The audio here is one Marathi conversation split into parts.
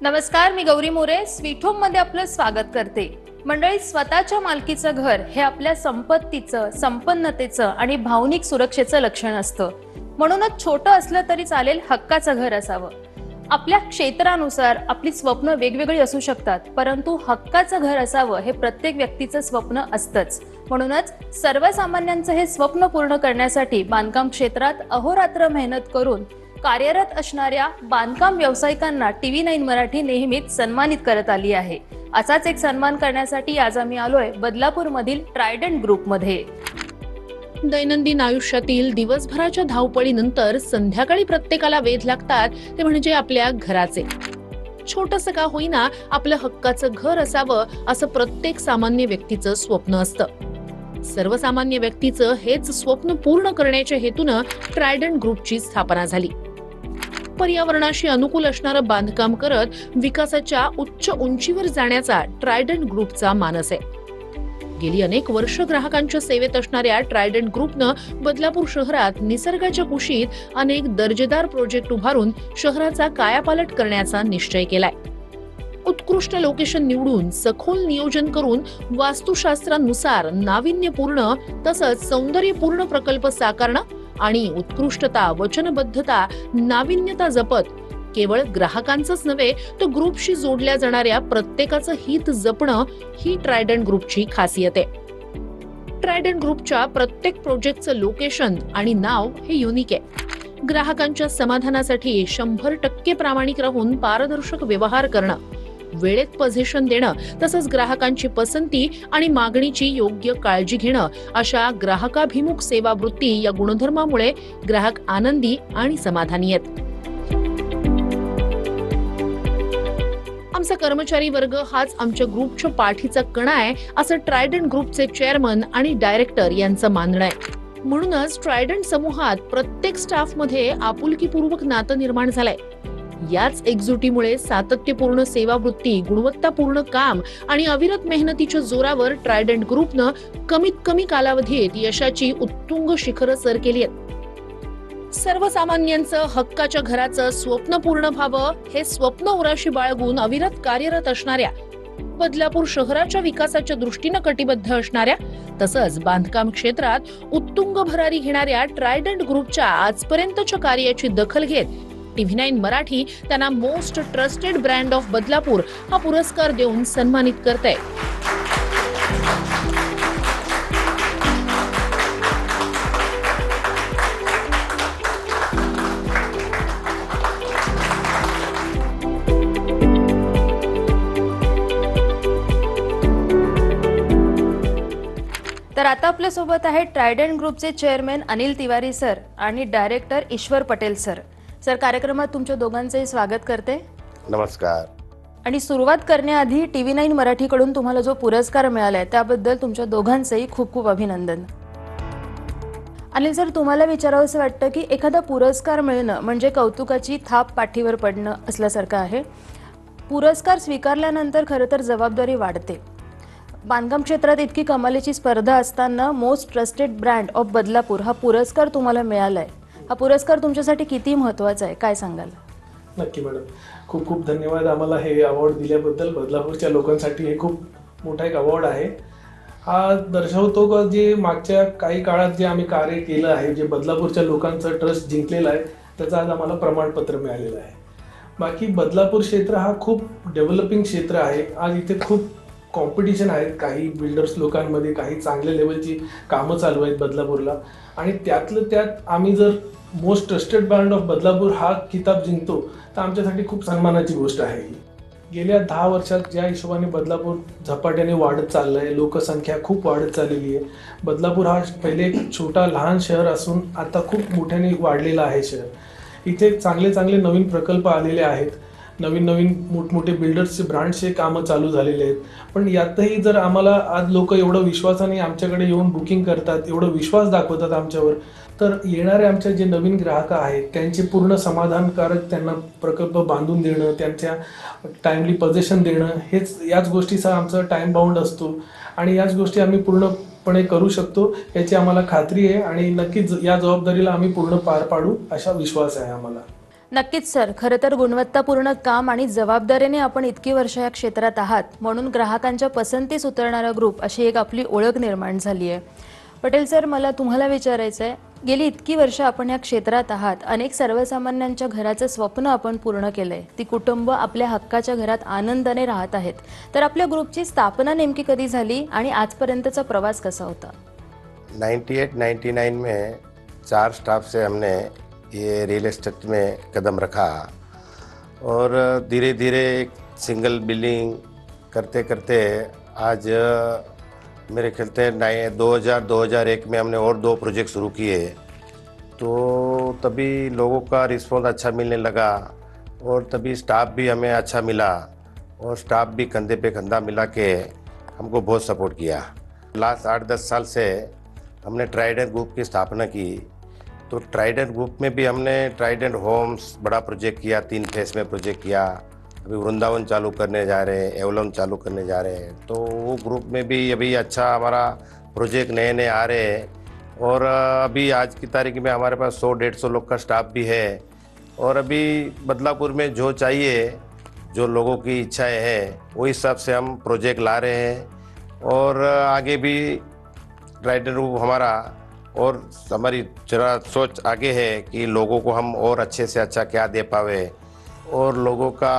नमस्कार, मी गौरी मोरे स्वीट होम मध्ये आपलं स्वागत करते। मंडळी, स्वतःच्या मालकीचं घर हे आपल्या संपत्तीचं, संपन्नतेचं आणि भावनिक सुरक्षेचं लक्षण असतं। म्हणूनच छोटं असलं तरी चालेल, हक्काचं घर असावं। आपल्या क्षेत्रानुसार आपली स्वप्न वेगवेगळी असू शकतात, परंतु हक्काचं घर असावं हे प्रत्येक व्यक्तीचं स्वप्न असतंच। म्हणूनच सर्वसामान्यांचं हे स्वप्न पूर्ण करण्यासाठी बांधकाम क्षेत्रात अहोरात्र मेहनत करून कार्यरत असणाऱ्या बांधकाम व्यावसायिकांना TV9 मराठी नेहमीच सन्मानित करत आली आहे। असाच एक सन्मान करण्यासाठी आज आम्ही आलोय बदलापूरमधील ट्रायडंट ग्रुपमध्ये। दैनंदिन आयुष्यातील दिवसभराच्या धावपळीनंतर संध्याकाळी प्रत्येकाला वेध लागतात ते म्हणजे आपल्या घराचे। छोटंसं का होईना आपलं हक्काचं घर असावं असं प्रत्येक सामान्य व्यक्तीचं स्वप्न असतं। सर्वसामान्य व्यक्तीचं हेच स्वप्न पूर्ण करण्याच्या हेतूनं ट्रायडंट ग्रुपची स्थापना झाली। पर्यावरणाशी अनुकूल असणारं बांधकाम करत विकासाच्या उच्च उंचीवर जाण्याचा ट्रायडंट ग्रुपचा मानस आहे। गेली अनेक वर्ष ग्राहकांच्या सेवेत असणाऱ्या ट्रायडंट ग्रुपनं बदलापूर शहरात निसर्गाच्या कुशीत अनेक दर्जेदार प्रोजेक्ट उभारून शहराचा कायापालट करण्याचा निश्चय केलाय। उत्कृष्ट लोकेशन निवडून सखोल नियोजन करून वास्तुशास्त्रानुसार नाविन्यपूर्ण तसंच सौंदर्यपूर्ण प्रकल्प साकारणं आणि उत्कृष्टता, वचनबद्धता, नाविन्यता जपत केवळ ग्राहकांचंच नव्हे तर ग्रुपशी जोडल्या जाणाऱ्या प्रत्येकाचं हित जपणं ही ट्रायडंट ग्रुपची खासियत आहे। ट्रायडंट ग्रुपच्या प्रत्येक प्रोजेक्टचं लोकेशन आणि नाव हे युनिक आहे। ग्राहकांच्या समाधानासाठी 100% प्रामाणिक राहून पारदर्शक व्यवहार करणं, वेळेत पोझिशन देणं तसंच ग्राहकांची पसंती आणि मागणीची योग्य काळजी घेणं अशा ग्राहकाभिमुख सेवावृत्ती या गुणधर्मामुळे ग्राहक आनंदी आणि समाधानी आहेत। आमचा कर्मचारी वर्ग हाच आमच्या ग्रुपच्या पाठीचा कणा आहे असं ट्रायडंट ग्रुपचे चेअरमन आणि डायरेक्टर यांचं मानणं आहे। म्हणूनच ट्रायडंट समूहात प्रत्येक स्टाफमध्ये आपुलकीपूर्वक नातं निर्माण झालंय। याच एकजुटीमुळे सातत्यपूर्ण सेवावृत्ती, गुणवत्तापूर्ण काम आणि अविरत मेहनतीच्या जोरावर ट्रायडंट ग्रुपनं कमीत कमी कालावधीत यशाची उत्तुंग शिखरं सर केली आहेत। सर्वसामान्यांचं हक्काच्या घराचं स्वप्न पूर्ण व्हावं हे स्वप्न उराशी बाळगून अविरत कार्यरत असणाऱ्या, बदलापूर शहराच्या विकासाच्या दृष्टीनं कटिबद्ध असणाऱ्या तसंच बांधकाम क्षेत्रात उत्तुंग भरारी घेणाऱ्या ट्रायडंट ग्रुपच्या आजपर्यंतच्या कार्याची दखल घेत TV9 मराठी त्यांना most trusted brand of Badlapur हा पुरस्कार देऊन सन्मानित करते। तर आता आपल्या सोबत आहे ट्रायडंट ग्रुपचे चेअरमन अनिल तिवारी सर आणि डायरेक्टर ईश्वर पटेल सर। सर, कार्यक्रमात तुमच्या दोघांचंही स्वागत करते। नमस्कार। आणि सुरुवात करण्याआधी TV9 मराठीकडून तुम्हाला जो पुरस्कार मिळालाय त्याबद्दल तुमच्या दोघांचंही खूप खूप अभिनंदन। अनिल सर, तुम्हाला विचारावंसं वाटतं की एखादा पुरस्कार मिळणं म्हणजे कौतुकाची थाप पाठीवर पडणं असल्यासारखं आहे। पुरस्कार स्वीकारल्यानंतर खरं तर जबाबदारी वाढते। बांधकाम क्षेत्रात इतकी कमालीची स्पर्धा असताना most trusted brand of Badlapur हा पुरस्कार तुम्हाला मिळालाय। हा पुरस्कार तुमच्यासाठी किती महत्त्वाचा आहे, काय सांगाल? नक्की मॅडम, खूप खूप धन्यवाद आम्हाला हे अवॉर्ड दिल्याबद्दल। बदलापूरच्या लोकांसाठी हे खूप मोठा एक अवॉर्ड आहे। हा दर्शवतो का जे मागच्या काही काळात जे आम्ही कार्य केलं आहे, जे बदलापूरच्या लोकांचं ट्रस्ट जिंकलेलं आहे, त्याचं आज आम्हाला प्रमाणपत्र मिळालेलं आहे। बाकी बदलापूर क्षेत्र हा खूप डेव्हलपिंग क्षेत्र आहे। आज इथे खूप कॉम्पिटिशन आहेत, काही बिल्डर्स लोकांमध्ये काही चांगल्या लेवलची कामं चालू आहेत बदलापूरला, आणि त्यातलं त्यात आम्ही जर most trusted brand of Badlapur हा किताब जिंकतो तर आमच्यासाठी खूप सन्मानाची गोष्ट आहे। गेल्या 10 वर्षात ज्या हिशोबाने बदलापूर झपाट्याने वाढत चाललं आहे, लोकसंख्या खूप वाढत चाललेली आहे। बदलापूर हा पहिले एक छोटा लहान शहर असून आता खूप मोठ्याने वाढलेलं आहे शहर। इथे चांगले चांगले नवीन प्रकल्प आलेले आहेत, नवीन नवीन मोठमोठे बिल्डर्सचे ब्रँड्सचे कामं चालू झालेले आहेत। पण यातही जर आम्हाला आज लोक एवढं विश्वासाने आमच्याकडे येऊन बुकिंग करतात, एवढं विश्वास दाखवतात आमच्यावर, तर येणारे आमचे जे नवीन ग्राहक आहेत त्यांचे पूर्ण समाधानकारक त्यांना प्रकल्प बांधून देणं, त्यांच्या टाइमली पोझिशन देणं, याच गोष्टीचा आमचा टाइम बाउंड असतो आणि याच गोष्टी आम्ही पूर्णपणे करू शकतो याची आम्हाला खात्री आहे आणि नक्कीच या जबाबदारीला आम्ही पूर्ण पार पाडू असा विश्वास आहे आम्हाला। नक्कीच सर, खरं तर गुणवत्तापूर्ण काम आणि जबाबदारीने आपण इतकी वर्ष या क्षेत्रात आहात म्हणून ग्राहकांच्या पसंतीस उतरणारा ग्रुप अशी एक आपली ओळख निर्माण झाली आहे. पटेल सर, मला तुम्हाला विचारायचं आहे, गेली इतकी वर्ष आपण या क्षेत्रात आहात, अनेक सर्वसामान्यांच्या घराचं स्वप्न आपण पूर्ण केलंय, ती कुटुंब आपल्या हक्काच्या घरात आनंदाने राहत आहेत. तर आपल्या ग्रुपची स्थापना नेमकी कधी झाली आणि आजपर्यंतचा प्रवास कसा होता? 98-99 में 4 स्टाफ से हमने ये रियल एस्टेट में कदम रखा और धीरे धीरे एक सिंगल बिल्डिंग करते करते आज मेरे ख्याल से 2001 में हमने और 2 प्रोजेक्ट शुरू किए, तो तभी लोगों का रिस्पॉन्स अच्छा मिलने लगा और तभी स्टाफ भी हमें अच्छा मिला और स्टाफ भी कंधे पे कंधा मिला के हमको बहुत सपोर्ट किया. लास्ट 8-10 साल से हमने ट्राइडेंट ग्रुप की स्थापना की, तो ट्राइडेंट ग्रुप में भी हमने ट्राइडेंट होम्स बड़ा प्रोजेक्ट किया, 3 फेस में प्रोजेक्ट किया. अभी वृंदावन चालू करने जा रहे हैं, एवलम चालू करने जा रहे हैं, तो वो ग्रुप में भी अभी अच्छा हमारा प्रोजेक्ट नए नए आ रहे हैं और अभी आज की तारीख में हमारे पास 100-150 लोग का स्टाफ भी है और अभी बदलापुर में जो चाहिए, जो लोगों की इच्छाएं हैं, वो हिसाब से हम प्रोजेक्ट ला रहे हैं और आगे भी ट्राइडेंट ग्रुप हमारा और हमारी जरा सोच आगे है कि लोगों को हम और अच्छे से अच्छा क्या दे पावे और लोगों का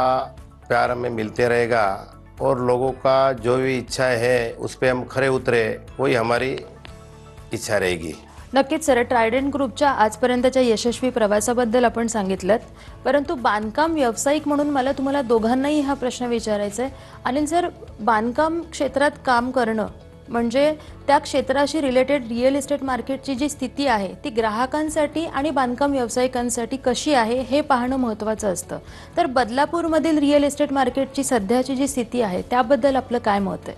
प्यार हमें मिलते रहेगा और लोगों का जो भी इच्छा है उस पर हम खरे उतरे, वही हमारी इच्छा रहेगी. नक्कीच सर, ट्रायडेंट ग्रुपच्या आजपर्यंतच्या यशस्वी प्रवासाबद्दल आपण सांगितलं, परंतु बांधकाम व्यावसायिक म्हणून मला तुम्हाला दोघांनाही हा प्रश्न विचारायचा आहे. अनिल सर, बांधकाम क्षेत्रात काम करणं म्हणजे त्या क्षेत्राशी रिलेटेड रिअल इस्टेट मार्केटची जी स्थिती आहे ती ग्राहकांसाठी आणि बांधकाम व्यावसायिकांसाठी कशी आहे हे पाहणं महत्त्वाचं असतं. तर बदलापूरमधील रिअल इस्टेट मार्केटची सध्याची जी स्थिती आहे त्याबद्दल आपलं काय मत आहे?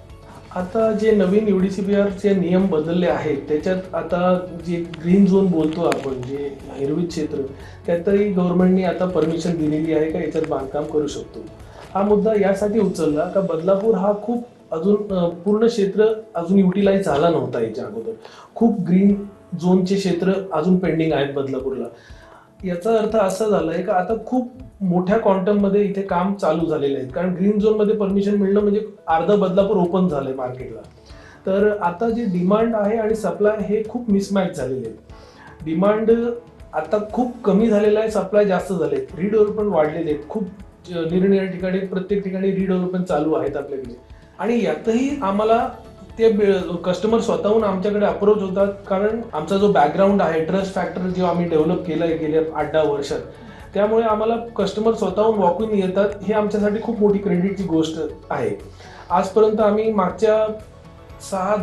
आता जे नवीन UDCPRचे नियम बदलले आहेत त्याच्यात आता जे ग्रीन झोन बोलतो आपण, जे हिरवी क्षेत्र, त्यातही गव्हर्नमेंटने आता परमिशन दिलेली आहे का याच्यात बांधकाम करू शकतो. हा मुद्दा यासाठी उचलला का बदलापूर हा खूप अजून पूर्ण क्षेत्र अजून युटिलाइज झाला नव्हता. याच्या अगोदर खूप ग्रीन झोनचे क्षेत्र अजून पेंडिंग आहेत बदलापूरला. याचा अर्थ असा झाला आहे का आता खूप मोठ्या क्वांटममध्ये इथे काम चालू झालेले आहेत, कारण ग्रीन झोनमध्ये परमिशन मिळणं म्हणजे अर्ध बदलापूर ओपन झालंय मार्केटला. तर आता जे डिमांड आहे आणि सप्लाय हे खूप मिसमॅच झालेले आहेत. डिमांड आता खूप कमी झालेला आहे, सप्लाय जास्त झाले, रिडेव्हलपमेंट वाढलेले आहेत. खूप निरनिराळ्या ठिकाणी प्रत्येक ठिकाणी रिडेव्हलपमेंट चालू आहेत आपल्याकडे. आणि यातही आम्हाला ते कस्टमर स्वतःहून आमच्याकडे अप्रोच होतात, कारण आमचा जो बॅकग्राऊंड आहे, ट्रस्ट फॅक्टर जो आम्ही डेव्हलप केला आहे गेल्या 8-10 वर्षात, त्यामुळे आम्हाला कस्टमर स्वतःहून वॉक इन येतात. हे आमच्यासाठी खूप मोठी क्रेडिटची गोष्ट आहे. आजपर्यंत आम्ही मागच्या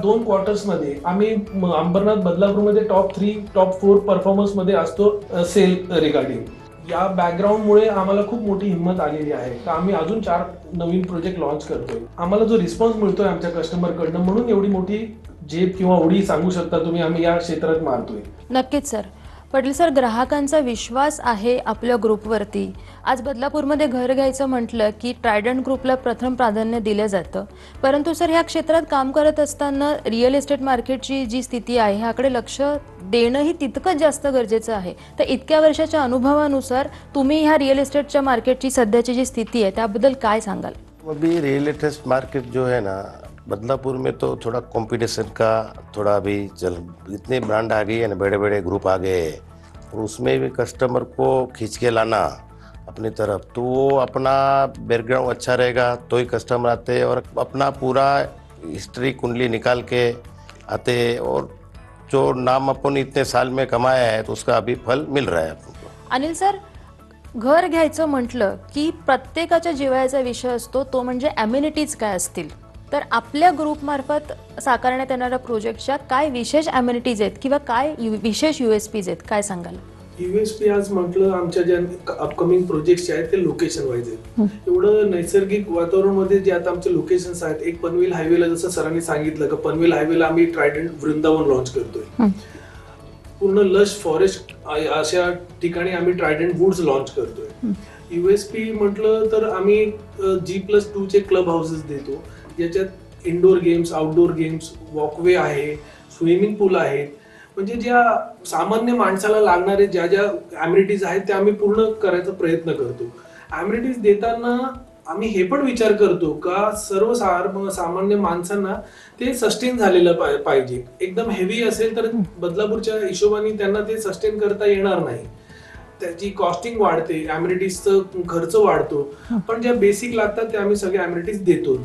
2 क्वार्टर्समध्ये आम्ही अंबरनाथ बदलापूरमध्ये टॉप 3 टॉप 4 परफॉर्मन्समध्ये असतो सेल रिगार्डिंग. या बॅकग्राऊंडमुळे आम्हाला खूप मोठी हिंमत आलेली आहे का आम्ही अजून 4 नवीन प्रोजेक्ट लॉन्च करतोय. आम्हाला जो रिस्पॉन्स मिळतोय आमच्या कस्टमरकडनं, म्हणून एवढी मोठी झेप किंवा उडी सांगू शकता तुम्ही आम्ही या क्षेत्रात मारतोय. नक्कीच सर. पटेल सर, ग्राहकांचा विश्वास आहे आपल्या ग्रुपवरती. आज बदलापूरमध्ये घर घ्यायचं म्हटलं की ट्रायडंट ग्रुपला प्रथम प्राधान्य दिलं जातं, परंतु सर ह्या क्षेत्रात काम करत असताना रिअल इस्टेट मार्केटची जी स्थिती आहे ह्याकडे लक्ष देणंही तितकंच जास्त गरजेचं आहे. तर इतक्या वर्षाच्या अनुभवानुसार तुम्ही ह्या रिअल इस्टेटच्या मार्केटची सध्याची जी स्थिती आहे त्याबद्दल काय सांगाल? अभी रियल एस्टेट मार्केट जो है ना बदलापुर में, तो थोड़ा कंपटीशन का थोड़ा अभी इतने ब्रांड आ गई है ना, बड़े बड़े ग्रुप आ गए हैं और उसमें भी कस्टमर को खींच के लाना अपनी तरफ, तो वो अपना बैकग्राउंड अच्छा रहेगा तो ही कस्टमर आते हैं और अपना पूरा हिस्ट्री कुंडली निकाल के आते हैं और जो नाम अपन इतने साल में कमाया है तो उसका अभी फल मिल रहा है अपन को. अनिल सर, घर घ्यायचं म्हटलं की प्रत्येकाच्या जिव्हाळ्याचा विषय असतो तो म्हणजे ॲम्युनिटीज काय असतील. तर आपल्या ग्रुपमार्फत साकारण्यात येणाऱ्या प्रोजेक्टच्या काय विशेष ॲम्युनिटीज आहेत किंवा काय विशेष USPs आहेत, काय सांगाल? USP आज म्हटलं आमच्या ज्या अपकमिंग प्रोजेक्ट्स आहेत ते लोकेशन वाईज आहेत. एवढं नैसर्गिक वातावरणामध्ये जे आता आमचे लोकेशन्स आहेत, एक पनवेल हायवेला जसं सरांनी सांगितलं की पनवेल हायवेला आम्ही ट्रायडंट वृंदावन लॉन्च करतोय. पूर्ण लश फॉरेस्ट अशा ठिकाणी आम्ही ट्रायडंट वुड्स लॉन्च करतोय. USP म्हटलं तर आम्ही G+2 क्लब हाऊसेस देतो, ज्याच्यात indoor games, outdoor games, walkway आहे, स्विमिंग पूल आहेत. म्हणजे ज्या सामान्य माणसाला लागणारे ज्या ज्या ॲम्युनिटीज आहेत त्या आम्ही पूर्ण करायचा प्रयत्न करतो. ॲम्युनिटीज देताना आम्ही हे पण विचार करतो का सर्व सामान्य माणसांना ते सस्टेन झालेलं पाहिजे. एकदम हेवी असेल तर बदलापूरच्या हिशोबाने त्यांना ते सस्टेन करता येणार नाही. त्याची कॉस्टिंग वाढते, ॲम्युनिटीजचा खर्च वाढतो. पण ज्या बेसिक लागतात त्या आम्ही सगळे ॲम्युनिटीज देतो.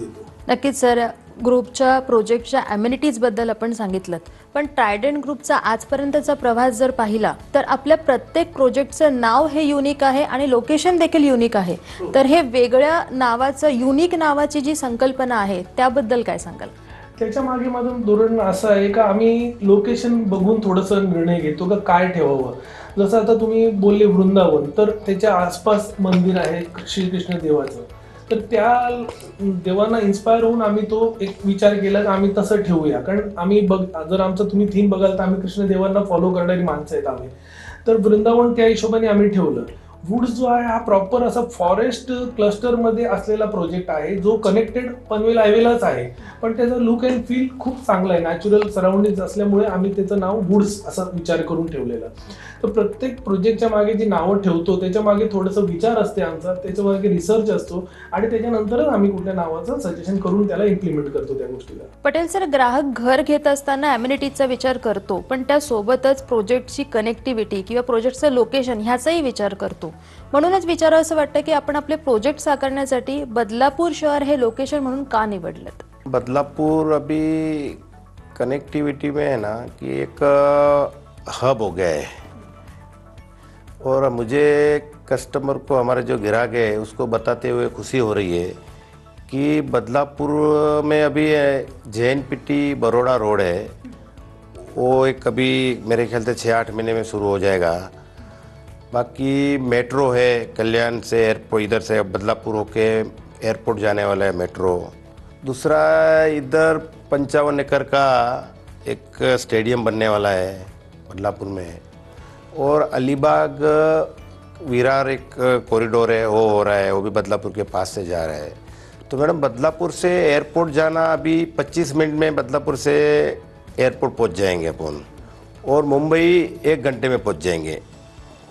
नक्कीच सर, ग्रुपच्या प्रोजेक्टच्या ॲम्युनिटीज बद्दल आपण सांगितलं, पण ट्रायडंट ग्रुपचा आजपर्यंतचा प्रवास जर पाहिला तर आपल्या प्रत्येक प्रोजेक्टचं नाव हे युनिक आहे आणि लोकेशन देखील युनिक आहे. तर हे वेगळ्या नावाचं, युनिक नावाची जी संकल्पना आहे त्याबद्दल काय सांगाल? त्याच्या मागे माझं धोरण असं आहे का आम्ही लोकेशन बघून थोडंसं निर्णय घेतो का काय ठेवावं. जसं आता तुम्ही बोलले वृंदावन, तर त्याच्या आसपास मंदिर आहे श्रीकृष्ण देवाचं, तर त्या देवांना इन्स्पायर होऊन आम्ही तो एक विचार केला की आम्ही तसं ठेवूया. कारण आम्ही जर आमचं तुम्ही थीम बघाल तर आम्ही कृष्ण देवांना फॉलो करणारी माणसं आहेत आम्ही. तर वृंदावन त्या हिशोबाने आम्ही ठेवलं. वुड्स जो आहे हा प्रॉपर असा फॉरेस्ट क्लस्टरमध्ये असलेला प्रोजेक्ट आहे जो कनेक्टेड पनवेल हायवेलाच आहे, पण त्याचा लुक अँड फील खूप चांगला आहे. नॅचरल सराउंडिंग असल्यामुळे आम्ही त्याचं नाव वुड्स असा विचार करून ठेवलेलं. तर प्रत्येक प्रोजेक्टच्या मागे जी नावं ठेवतो त्याच्या मागे थोडंसं विचार असते आमचा, त्याच्या मागे रिसर्च असतो आणि त्याच्यानंतरच आम्ही कुठल्या नावाचं सजेशन करून त्याला इम्प्लिमेंट करतो त्या गोष्टीला. पटेल सर, ग्राहक घर घेत असताना ॲम्युनिटीजचा विचार करतो, पण त्यासोबतच प्रोजेक्टची कनेक्टिव्हिटी किंवा प्रोजेक्टचं लोकेशन ह्याचाही विचार करतो. म्हणूनच विचार असं वाटतं की आपण आपले प्रोजेक्ट साकारण्यासाठी बदलापूर शहर हे लोकेशन म्हणून का निवडलं? बदलापुर अभी कनेक्टिविटी में है ना कि एक हब हो गया है, और मुझे कस्टमर को, हमारे जो ग्राहक है उसको बताते हुए खुशी हो रही है कि बदलापुर में अभी JNPT बरोड़ा रोड है, वो एक अभी मेरे ख्याल से 6-8 महीने में शुरू हो जाएगा. बाकी मेट्रो है कल्याण से एयरपोर्ट, इधर से बदलापुर होके एयरपोर्ट जाने वाला है मेट्रो. दूसरा इधर 55 एकड़ का एक स्टेडियम बनने वाला है बदलापुर में, और अलीबाग विरार एक कॉरिडोर है वो हो रहा है, वो भी बदलापुर के पास से जा रहा है. तो मैडम बदलापुर से एयरपोर्ट जाना, अभी 25 मिनट में बदलापुर से एयरपोर्ट पहुंच जाएंगे अपन, और मुंबई 1 घंटे में पहुंच जाएंगे.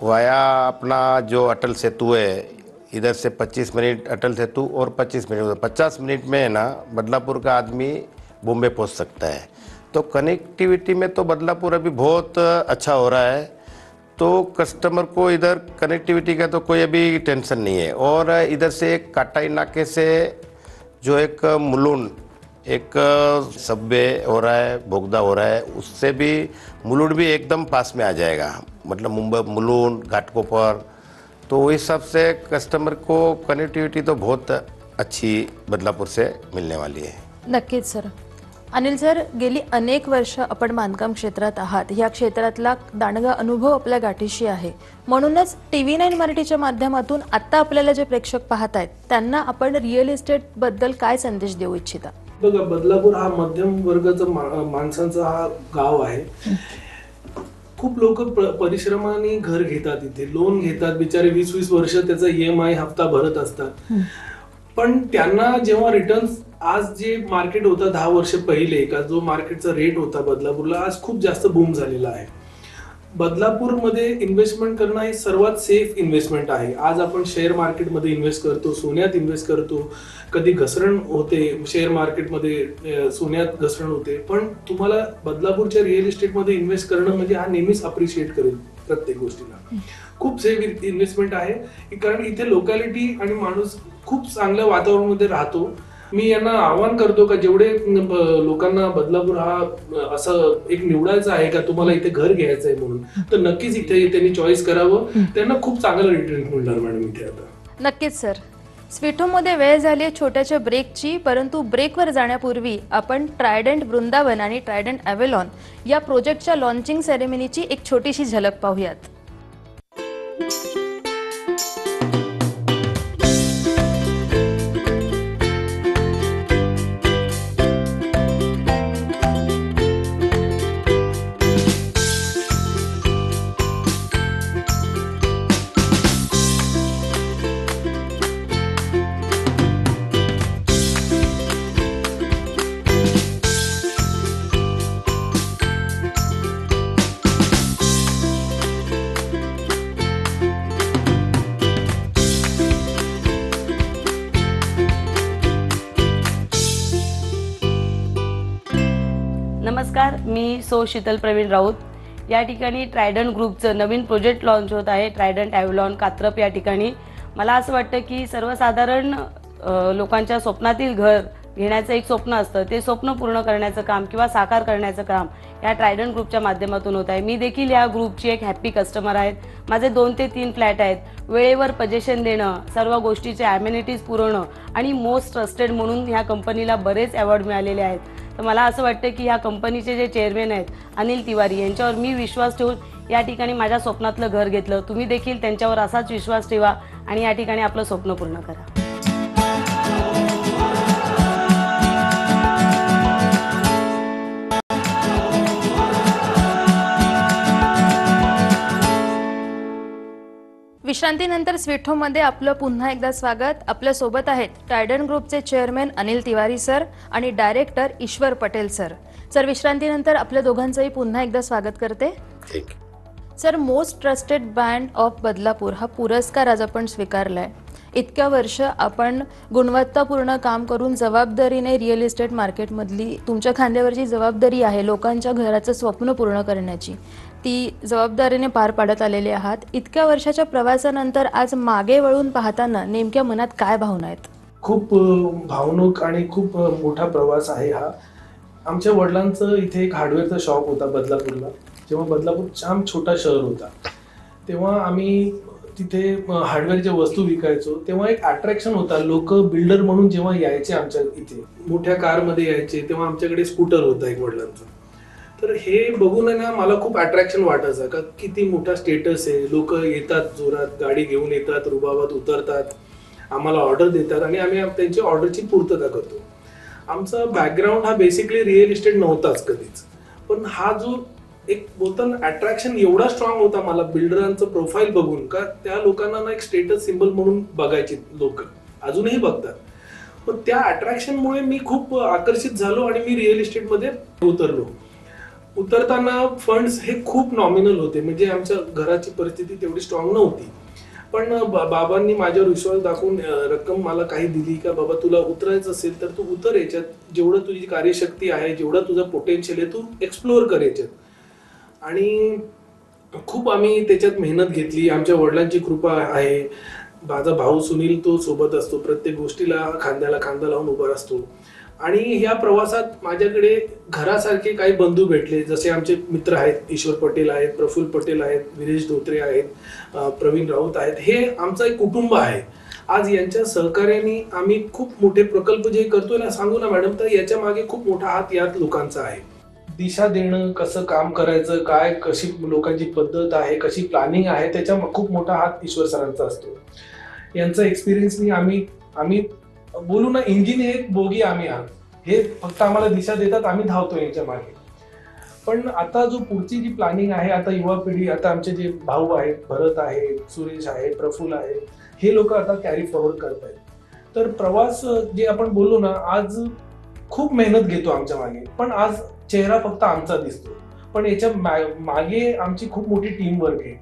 वाया अपना जो अटल सेतु है, इधर से 25 मिनट अटल सेतु और 25 मिनट, 50 मिनट में है ना बदलापुर का आदमी बॉम्बे पहुंच सकता है. तो कनेक्टिविटी में तो बदलापुर अभी बहुत अच्छा हो रहा है. तो कस्टमर को इधर कनेक्टिविटी का तो कोई अभी टेंशन नहीं है. और इधर से एक काटाई नाके से जो एक मुलुंड, एक सबवे हो रहा है, बोगदा हो रहा है, उससे भी मुलुंड भी एकदम पास में आ जाएगा. मतलब मुंबई मुलुंड घाटकोपर, तो उस हिसाब से कस्टमर को कनेक्टिविटी तो बहुत अच्छी बदलापुर से मिलने वाली है. नक्कीच सर. अनिल सर, गेली अनेक वर्ष आपण बांधकाम क्षेत्रात आहात. या क्षेत्रातला दांडगा अनुभव आपल्या गाठीशी आहे. म्हणूनच TV9 मराठीच्या माध्यमातून आता आपल्याला जे प्रेक्षक पाहत आहेत त्यांना आपण रिअल इस्टेट बद्दल काय संदेश देऊ इच्छिता? बघा, बदलापूर हा मध्यम वर्गाचा माणसांचा हा गाव आहे. खूप लोक परिश्रमाने घर घेतात, इथे लोन घेतात, बिचारे 20-20 वर्ष त्याचा EMI हप्ता भरत असतात. पण त्यांना जेव्हा रिटर्न्स, आज जे मार्केट होता 10 वर्ष पहिले का जो मार्केटचा रेट होता बदलापूरला, आज खूप जास्त बूम झालेला आहे. बदलापूरमध्ये इन्व्हेस्टमेंट करणं हे सर्वात सेफ इन्व्हेस्टमेंट आहे. आज आपण शेअर मार्केटमध्ये इन्व्हेस्ट करतो, सोन्यात इन्व्हेस्ट करतो, कधी घसरण होते शेअर मार्केटमध्ये, सोन्यात घसरण होते, पण तुम्हाला बदलापूरच्या रिअल इस्टेटमध्ये इन्व्हेस्ट करणं म्हणजे हा नेहमीच अप्रिशिएट करेल प्रत्येक गोष्टीला. खूप सेफ इन्व्हेस्टमेंट आहे, कारण इथे लोकॅलिटी आणि माणूस खूप चांगल्या वातावरणामध्ये राहतो. मी यांना आवाहन करतो का जेवढे लोकांना बदलापूर हा असं एक निवडायचं आहे का तुम्हाला इथे घर घ्यायचं आहे म्हणून, तर नक्कीच इथे त्यांनी चॉईस करावं. त्यांना खूप चांगलं रिटर्न मिळणार मॅडम इथे आता. नक्कीच सर. स्वीटहोममध्ये वेळ झाली छोट्याशा ब्रेकची, परंतु ब्रेकवर जाण्यापूर्वी आपण ट्रायडंट वृंदावन आणि ट्रायडंट ॲव्हेलॉन या प्रोजेक्टच्या लॉन्चिंग सेरेमनीची एक छोटीशी झलक पाहूयात. नमस्कार, मी शीतल प्रवीण राऊत. या ठिकाणी ट्रायडंट ग्रुपचं नवीन प्रोजेक्ट लॉन्च होत आहे. ट्रायडंट ॲव्हलॉन कात्रप या ठिकाणी. मला असं वाटतं की सर्वसाधारण लोकांच्या स्वप्नातील घर घेण्याचं एक स्वप्न असतं, ते स्वप्न पूर्ण करण्याचं काम किंवा साकार करण्याचं काम या ट्रायडंट ग्रुपच्या माध्यमातून होत आहे. मी देखील या ग्रुपची एक हॅपी कस्टमर आहेत. माझे 2 ते 3 फ्लॅट आहेत. वेळेवर पोझिशन देणं, सर्व गोष्टीचे ॲम्युनिटीज पुरवणं आणि मोस्ट ट्रस्टेड म्हणून ह्या कंपनीला बरेच अवॉर्ड मिळालेले आहेत. तर मला असं वाटतं की ह्या कंपनीचे जे चेअरमॅन आहेत अनिल तिवारी यांच्यावर मी विश्वास ठेवून या ठिकाणी माझ्या स्वप्नातलं घर घेतलं. तुम्ही देखील त्यांच्यावर असाच विश्वास ठेवा आणि या ठिकाणी आपलं स्वप्न पूर्ण करा. विश्रांतीनंतर स्वीट होममध्ये आपलं पुन्हा एकदा स्वागत. आपल्या सोबत आहेत ट्रायडंट ग्रुपचे चेअरमॅन अनिल तिवारी सर आणि डायरेक्टर ईश्वर पटेल सर. सर, विश्रांतीनंतर आपल्या दोघांचंही पुन्हा एकदा स्वागत करते. Sir, most trusted brand of Badlapur हा पुरस्कार आज आपण स्वीकारलाय. इतक्या वर्ष आपण गुणवत्तापूर्ण काम करून जबाबदारीने रिअल इस्टेट मार्केटमधली तुमच्या खांद्यावरची जबाबदारी आहे लोकांच्या घराचं स्वप्न पूर्ण करण्याची, ती जबाबदारीने पार पाडत आलेले आहात. इतक्या वर्षाच्या प्रवासानंतर आज मागे वळून पाहताना नेमक्या मनात काय भावना आहेत? खूप भावनिक आणि खूप मोठा प्रवास आहे हा. आमच्या वडिलांचं इथे एक हार्डवेअरचा शॉप होता बदलापूरला. जेव्हा बदलापूर जाम छोटा शहर होता तेव्हा आम्ही तिथे हार्डवेअरच्या वस्तू विकायचो. तेव्हा एक अट्रॅक्शन होता. लोक बिल्डर म्हणून जेव्हा यायचे आमच्या इथे मोठ्या कारमध्ये यायचे तेव्हा आमच्याकडे स्कूटर होता एक वडिलांचा. तर हे बघून ना मला खूप अट्रॅक्शन वाटायचं का किती मोठा स्टेटस आहे. लोक येतात, जोरात गाडी घेऊन येतात, रुबाबात उतरतात, आम्हाला ऑर्डर देतात आणि आम्ही त्यांची ऑर्डरची पूर्तता करतो. आमचा बॅकग्राऊंड हा बेसिकली रिअल इस्टेट नव्हताच कधीच, पण हा जो एक बोलताना अट्रॅक्शन एवढा स्ट्रॉंग होता मला बिल्डरांचं प्रोफाईल बघून का त्या लोकांना ना एक स्टेटस सिम्बल म्हणून बघायचे लोक, अजूनही बघतात. पण त्या अट्रॅक्शनमुळे मी खूप आकर्षित झालो आणि मी रिअल इस्टेटमध्ये उतरलो. उतरताना फंड्स हे खूप नॉमिनल होते, म्हणजे आमच्या घराची परिस्थिती तेवढी स्ट्रॉंग नव्हती. पण बाबांनी माझ्यावर विश्वास दाखवून रक्कम मला काही दिली का बाबा तुला उतरायचं असेल तर तू उतर, याच्यात जेवढं तुझी कार्यशक्ती आहे, जेवढा तुझा पोटेन्शियल आहे तू एक्सप्लोअर कर याच्यात. आणि खूप आम्ही त्याच्यात मेहनत घेतली. आमच्या वडिलांची कृपा आहे. माझा भाऊ सुनील तो सोबत असतो, प्रत्येक गोष्टीला खांद्याला खांदा लावून उभा असतो. आणि या प्रवासात माझ्याकडे घरासारखे काही बंधू भेटले, जसे आमचे मित्र आहेत, ईश्वर पटेल आहेत, प्रफुल्ल पटेल आहेत, विरेश धोत्रे आहेत, प्रवीण राऊत आहेत. हे आमचं एक कुटुंब आहे. आज यांच्या सहकार्याने आम्ही खूप मोठे प्रकल्प जे करतोय ना, सांगू ना मॅडम, तर याच्या मागे खूप मोठा हात यात लोकांचा आहे. दिशा देणं, कसं काम करायचं, काय कशी लोकांची पद्धत आहे, कशी प्लॅनिंग आहे, त्याच्या खूप मोठा हात ईश्वर सरांचा असतो. यांचा एक्सपिरियन्सनी आम्ही बोलू ना, इंजिन एक बोगी आम्ही आहात, हे फक्त आम्हाला दिशा देतात, आम्ही धावतो यांच्या मागे. पण आता जो पुढची जी प्लॅनिंग आहे, आता युवा पिढी, आता आमचे जे भाऊ आहेत, भरत आहे, सुरेश आहे, प्रफुल्ल आहे, हे लोक आता कॅरी फॉरवर्ड करत आहेत. तर प्रवास जे आपण बोललो ना, आज खूप मेहनत घेतो आमच्या मागे, पण आज चेहरा फक्त आमचा दिसतो, पण याच्या मागे आमची खूप मोठी टीम वर्क आहे.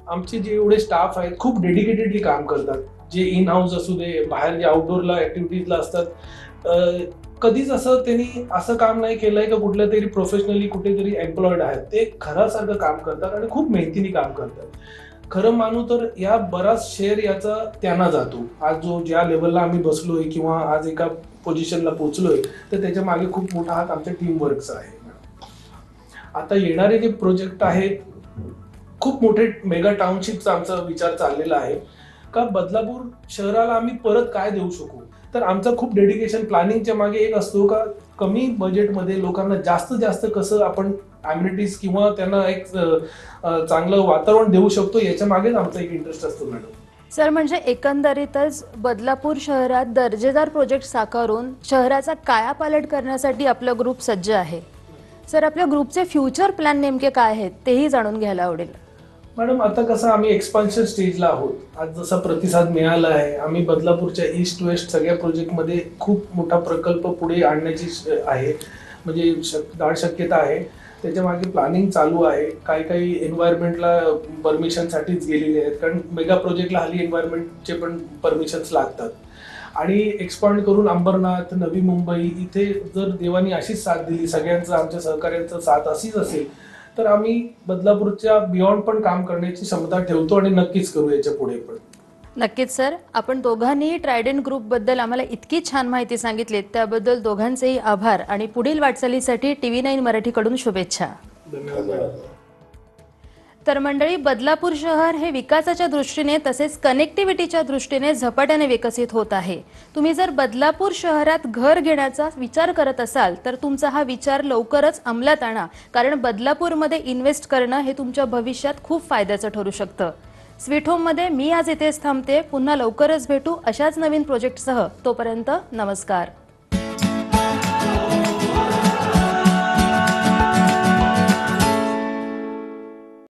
आमचे जे एवढे स्टाफ आहेत खूप डेडिकेटेडली काम करतात. जे इन हाऊस असू दे, बाहेर जे आउटडोरला ऍक्टिव्हिटीजला असतात, कधीच असं त्यांनी असं काम नाही केलंय का कुठल्या तरी प्रोफेशनली कुठेतरी एम्प्लॉयड आहेत. ते घरासारखं काम करतात आणि खूप मेहनतीने काम करतात. खरं मानू तर या बराच शेअर याचा त्यांना जातो. आज जो ज्या लेवलला आम्ही बसलोय किंवा आज एका पोझिशनला पोहोचलोय, तर त्याच्या मागे खूप मोठा हात आमच्या टीम वर्कचा आहे. आता येणारे जे प्रोजेक्ट आहे, खूप मोठे मेगा टाउनशिपचा आमचा विचार चाललेला आहे का बदलापूर शहराला आम्ही परत काय देऊ शकू. तर आमचा खूप डेडिकेशन प्लॅनिंगच्या मागे एक असतो का कमी बजेटमध्ये लोकांना जास्तीत जास्त कसं आपण ॲम्युनिटीज किंवा त्यांना एक चांगलं वातावरण देऊ शकतो, याच्या मागेच आमचा एक इंटरेस्ट असतो मॅडम. सर, म्हणजे एकंदरीतच बदलापूर शहरात दर्जेदार प्रोजेक्ट साकारून शहराचा कायापालट करण्यासाठी आपला ग्रुप सज्ज आहे. सर, आपल्या ग्रुपचे फ्युचर प्लॅन नेमके काय आहेत तेही जाणून घ्यायला आवडेल. मॅडम, आता कसं आम्ही एक्सपान्शन स्टेजला आहोत. आज जसा प्रतिसाद मिळाला आहे, आम्ही बदलापूरच्या ईस्ट वेस्ट सगळ्या प्रोजेक्टमध्ये खूप मोठा प्रकल्प पुढे आणण्याची आहे, म्हणजे दाट शक्यता आहे. त्याच्या मागे प्लॅनिंग चालू आहे. काही एन्व्हायरमेंटला परमिशनसाठीच गेलेले आहेत, कारण मेगा प्रोजेक्टला हल्ली एन्व्हायरमेंटचे पण परमिशन्स लागतात. आणि एक्सपांड करून अंबरनाथ, नवी मुंबई इथे जर देवानी अशीच साथ दिली, सगळ्यांचं आमच्या सहकार्यांचं साथ अशीच असेल, तर आम्ही बदलापूरच्या बियॉन्ड पण काम करण्याची क्षमता ठेवतो आणि नक्कीच करू याच्या पुढे पण. नक्कीच सर, आपण दोघांनीही ट्रायडंट ग्रुपबद्दल आम्हाला इतकी छान माहिती सांगितली, त्याबद्दल दोघांचेही आभार आणि पुढील वाटचालीसाठी TV9 मराठीकडून शुभेच्छा. धन्यवाद. तर मंडळी, बदलापूर शहर हे विकासाच्या दृष्टीने तसेच कनेक्टिव्हिटीच्या दृष्टीने झपाट्याने विकसित होत आहे. तुम्ही जर बदलापूर शहरात घर घेण्याचा विचार करत असाल तर तुमचा हा विचार लवकरच अंमलात आणा, कारण बदलापूरमध्ये इन्व्हेस्ट करणं हे तुमच्या भविष्यात खूप फायद्याचं ठरू शकतं. स्वीट होममध्ये मी आज इथेच थांबते. पुन्हा लवकरच भेटू अशाच नवीन प्रोजेक्टसह. तोपर्यंत नमस्कार.